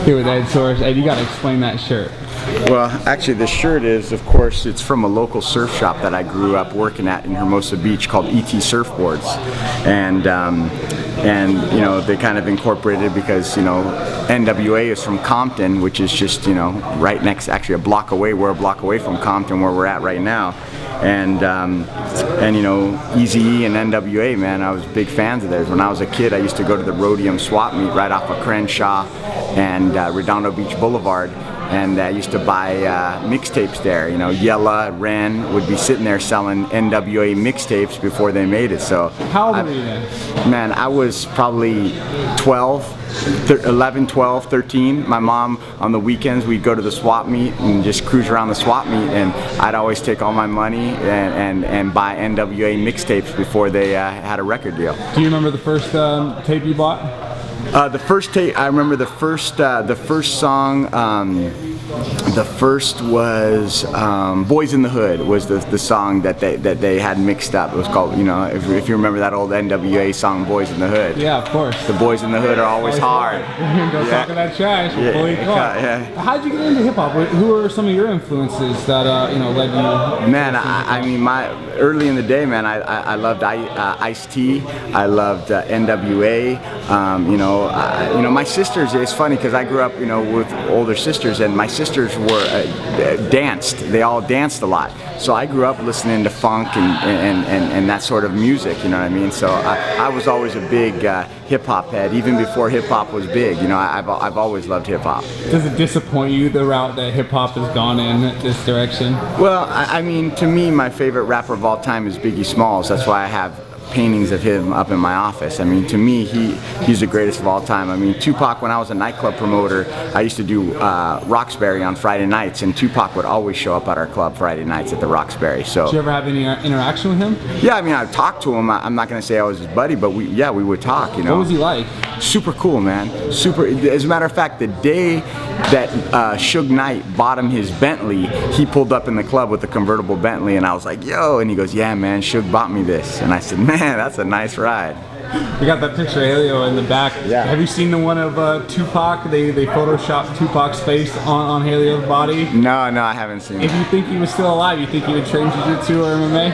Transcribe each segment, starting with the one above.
Here with Ed Soares. Ed, you got to explain that shirt. Well, actually, the shirt is, of course, it's from a local surf shop that I grew up working at in Hermosa Beach called ET Surfboards, and you know, they kind of incorporated because, you know, NWA is from Compton, which is just, you know, right next, actually a block away. We're a block away from Compton, where we're at right now. And you know, Eazy-E and NWA, man, I was big fans of theirs. When I was a kid, I used to go to the Rhodium swap meet right off of Crenshaw and Redondo Beach Boulevard, and I used to buy mixtapes there. You know, Yella, Ren would be sitting there selling NWA mixtapes before they made it. So how old were you then? Man, I was probably 11, 12, 13. My mom, on the weekends, we'd go to the swap meet and just cruise around the swap meet, and I'd always take all my money and buy NWA mixtapes before they had a record deal. Do you remember the first tape you bought? The first tape, I remember the first song, the first was Boys in the Hood was the song that they had mixed up. It was called, you know, if you remember that old NWA song, Boys in the Hood. Yeah, of course. The Boys in the Hood are always hard. Go talking that trash. Yeah. How'd you get into hip hop? Who are some of your influences that you know, led you? Man, I mean, early in the day, man, I loved Ice-T. I loved NWA. You know, my sisters. It's funny because I grew up, you know, with older sisters, and my sisters were danced. They all danced a lot. So I grew up listening to funk and that sort of music. You know what I mean? So I was always a big hip hop head, even before hip hop was big. You know, I've always loved hip hop. Does it disappoint you the route that hip hop has gone in this direction? Well, I mean, to me, my favorite rapper of all time is Biggie Smalls. That's why I have paintings of him up in my office. I mean, to me, he's the greatest of all time. I mean, Tupac, when I was a nightclub promoter, I used to do Roxbury on Friday nights, and Tupac would always show up at our club Friday nights at the Roxbury. So, did you ever have any interaction with him? Yeah, I mean, I talked to him. I'm not going to say I was his buddy, but we would talk, you know. What was he like? Super cool, man. Super. As a matter of fact, the day that Suge Knight bought him his Bentley, he pulled up in the club with a convertible Bentley, and I was like, yo, and he goes, yeah, man, Suge bought me this. And I said, man, that's a nice ride. We got that picture of Helio in the back. Yeah. Have you seen the one of Tupac? They photoshopped Tupac's face on Helio's body? No, I haven't seen it. If you think he was still alive, you think he would train jiu-jitsu or MMA?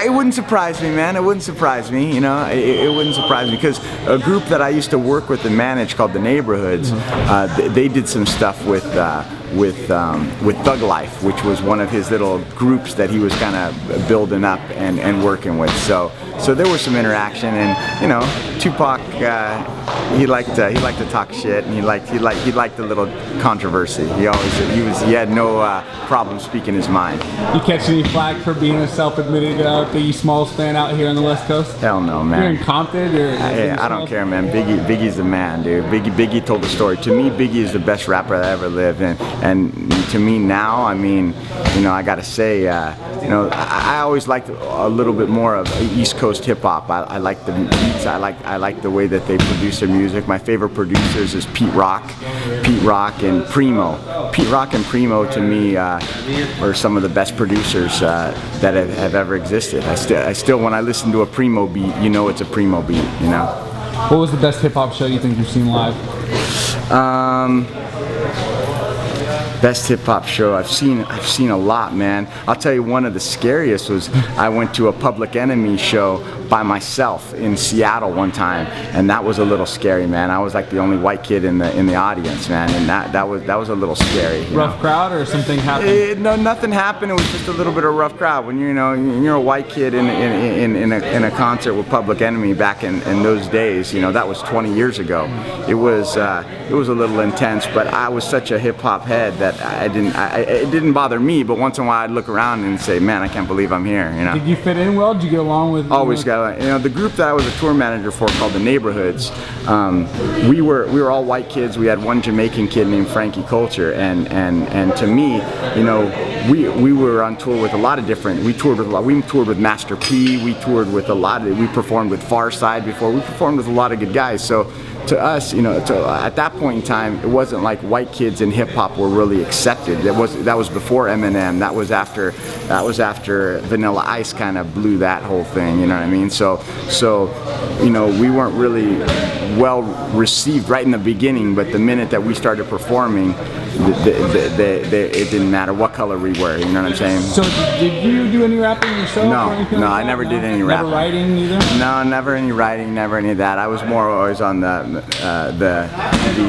It wouldn't surprise me, man. It wouldn't surprise me, you know. It wouldn't surprise me because a group that I used to work with and manage called the Neighborhoods, they did some stuff with Thug Life, which was one of his little groups that he was kind of building up and working with. So there was some interaction, and you know, Tupac, he liked to talk shit, and he liked the little controversy. He had no problem speaking his mind. You catch any flack for being a self-admitted Biggie Smalls fan out here on the West Coast? Hell no, man. You're in Compton? I don't care, man. Biggie's the man, dude. Biggie told the story. To me, Biggie is the best rapper that ever lived, and to me now, I mean, you know, I gotta say, you know, I always liked a little bit more of East Coast hip hop. I like the beats. I like the way that they produce their music. My favorite producers is Pete Rock and Primo. Pete Rock and Primo, to me, are some of the best producers that have ever existed. I still, when I listen to a Primo beat, you know it's a Primo beat. You know. What was the best hip hop show you think you've seen live? Best hip hop show I've seen a lot, man. I'll tell you, one of the scariest was I went to a Public Enemy show by myself in Seattle one time, and that was a little scary, man. I was like the only white kid in the audience, man, and that was a little scary. Rough crowd, or something happened? No, nothing happened. It was just a little bit of a rough crowd. When you're a white kid in a concert with Public Enemy back in those days, you know, that was 20 years ago. It was a little intense, but I was such a hip hop head that it didn't bother me. But once in a while, I'd look around and say, man, I can't believe I'm here. You know. Did you fit in well? Did you get along with? Always got. You know, the group that I was a tour manager for, called the Neighborhoods, we were all white kids. We had one Jamaican kid named Frankie Culture, and to me, you know, we were on tour with a lot of different. We toured with Master P. We toured with we performed with Farside before. We performed with a lot of good guys. So to us, at that point in time, it wasn't like white kids in hip hop were really accepted. That was before Eminem. That was after Vanilla Ice kind of blew that whole thing. You know what I mean? So we weren't really well received right in the beginning. But the minute that we started performing, it didn't matter what color we were. You know what I'm saying? So did you do any rapping yourself? No, I never did any rapping. Never writing either? No, never any writing, never any of that. I was more always on the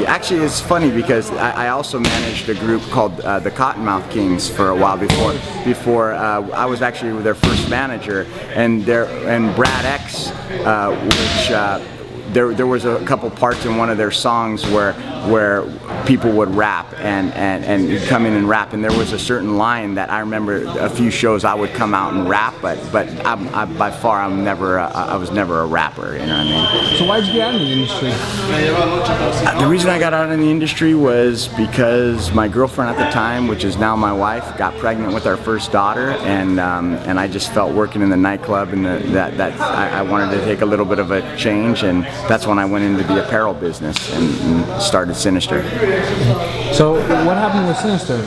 actually, it's funny because I also managed a group called the Cottonmouth Kings for a while before I was actually their first manager, and Brad X, which there was a couple parts in one of their songs where people would rap and come in and rap, and there was a certain line that I remember a few shows I would come out and rap, but by far I was never a rapper, you know what I mean? So why'd you get out of the industry? The reason I got out of the industry was because my girlfriend at the time, which is now my wife, got pregnant with our first daughter, and I just felt working in the nightclub and that I wanted to take a little bit of a change, and that's when I went into the apparel business and started Sinister. So what happened with Sinister?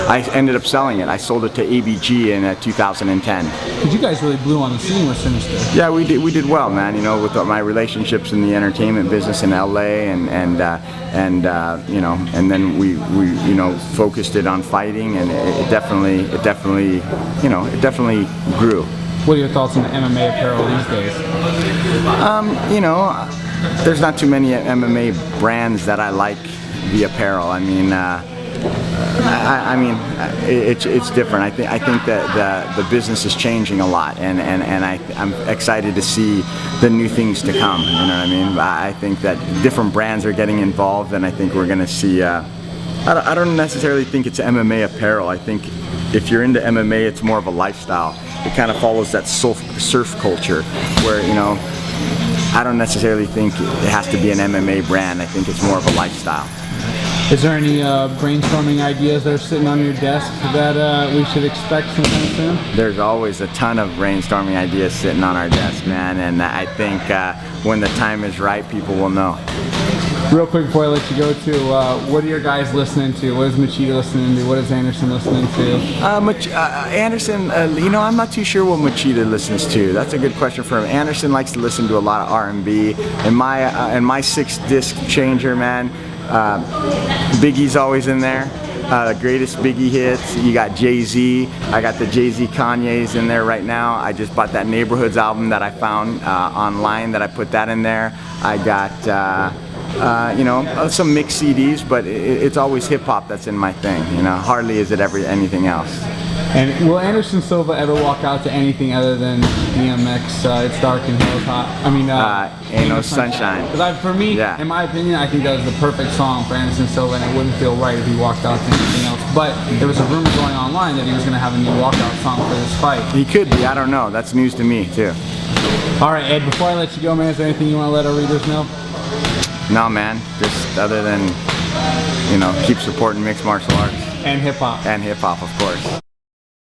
I ended up selling it. I sold it to ABG in 2010. Because you guys really blew on the scene with Sinister. Yeah, we did well, man. With my relationships in the entertainment business in LA, and then we focused it on fighting, and it definitely grew. What are your thoughts on the MMA apparel these days? There's not too many MMA brands that I like the apparel. I mean, it's different. I think that the business is changing a lot, and I'm excited to see the new things to come. You know what I mean? I think that different brands are getting involved, and I think we're going to see. I don't necessarily think it's MMA apparel. I think if you're into MMA, it's more of a lifestyle. It kind of follows that surf culture, where I don't necessarily think it has to be an MMA brand. I think it's more of a lifestyle. Is there any brainstorming ideas that are sitting on your desk that we should expect sometime soon? There's always a ton of brainstorming ideas sitting on our desk, man, and I think when the time is right, people will know. Real quick before I let you go to, what are your guys listening to? What is Machida listening to? What is Anderson listening to? Anderson, I'm not too sure what Machida listens to. That's a good question for him. Anderson likes to listen to a lot of R&B. And my 6-disc changer, man, Biggie's always in there. The greatest Biggie hits. You got Jay-Z. I got the Jay-Z Kanye's in there right now. I just bought that Neighborhoods album that I found online that I put that in there. I got some mixed CDs, but it's always hip hop that's in my thing. Hardly is it ever anything else. And will Anderson Silva ever walk out to anything other than DMX? It's dark and hell's hot. Ain't no sunshine. Because for me, in my opinion, I think that was the perfect song for Anderson Silva, and it wouldn't feel right if he walked out to anything else. But there was a rumor going online that he was going to have a new walkout song for this fight. He could be. I don't know. That's news to me too. All right, Ed. Before I let you go, man, is there anything you want to let our readers know? No, man. Just other than keep supporting mixed martial arts and hip hop. And hip hop, of course.